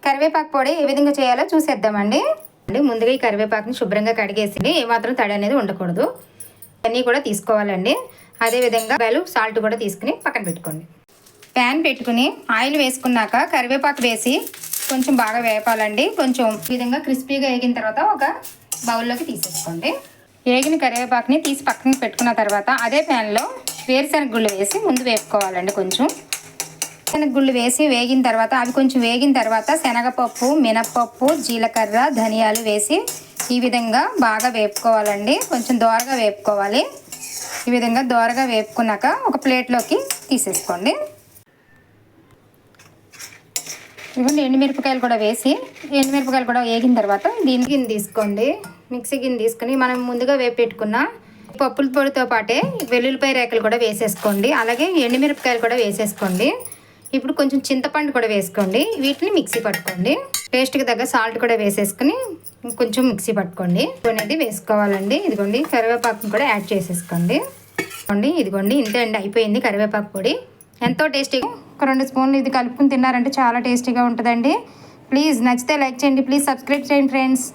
కరివేపాకు పొడి ఏ విధంగా చేయాలో చూసేద్దామండి. ముందుగా ఈ కరివేపాకుని శుభ్రంగా కడిగేసి ఏమాత్రం తడి అనేది ఉండకూడదు. అన్నీ కూడా తీసుకోవాలండి. అదేవిధంగా సాల్ట్ కూడా తీసుకుని పక్కన పెట్టుకోండి. ప్యాన్ పెట్టుకుని ఆయిల్ వేసుకున్నాక కరివేపాకు వేసి కొంచెం బాగా వేపాలండి. కొంచెం ఈ విధంగా క్రిస్పీగా వేగిన తర్వాత ఒక బౌల్లోకి తీసేసుకోండి. వేగిన కరివేపాకుని తీసి పక్కన పెట్టుకున్న తర్వాత అదే ప్యాన్లో వేరుశనగ గుళ్ళు వేసి ముందు వేపుకోవాలండి. కొంచెం వేరుశనగ గుళ్ళు వేసి వేగిన తర్వాత అవి కొంచెం వేగిన తర్వాత శనగపప్పు, మినప్పప్పు, జీలకర్ర, ధనియాలు వేసి ఈ విధంగా బాగా వేపుకోవాలండి. కొంచెం దోరగా వేపుకోవాలి. ఈ విధంగా దోరగా వేపుకున్నాక ఒక ప్లేట్లోకి తీసేసుకోండి. ఇదిగోండి ఎండుమిరపకాయలు కూడా వేసి ఎండుమిరపకాయలు కూడా వేగిన తర్వాత దీని గిన్నె తీసుకోండి. మిక్సీ గిన్నె తీసుకుని మనం ముందుగా వేపి పెట్టుకున్న పప్పుల పొడితో పాటే వెల్లుల్లిపాయ రేకలు కూడా వేసేసుకోండి. అలాగే ఎండుమిరపకాయలు కూడా వేసేసుకోండి. ఇప్పుడు కొంచెం చింతపండు కూడా వేసుకోండి. వీటిని మిక్సీ పట్టుకోండి. టేస్ట్కి తగ్గ సాల్ట్ కూడా వేసేసుకుని కొంచెం మిక్సీ పట్టుకోండి. అనేది వేసుకోవాలండి. ఇదిగోండి కరివేపాకుని కూడా యాడ్ చేసేసుకోండి. ఇదిగోండి ఇంతే అండి, అయిపోయింది కరివేపాకు పొడి. ఎంతో టేస్టీగా ఒక 2 స్పూన్లు ఇది కలుపుకుని తిన్నారంటే చాలా టేస్టీగా ఉంటుందండి. ప్లీజ్ నచ్చితే లైక్ చేయండి. ప్లీజ్ సబ్స్క్రైబ్ చేయండి ఫ్రెండ్స్.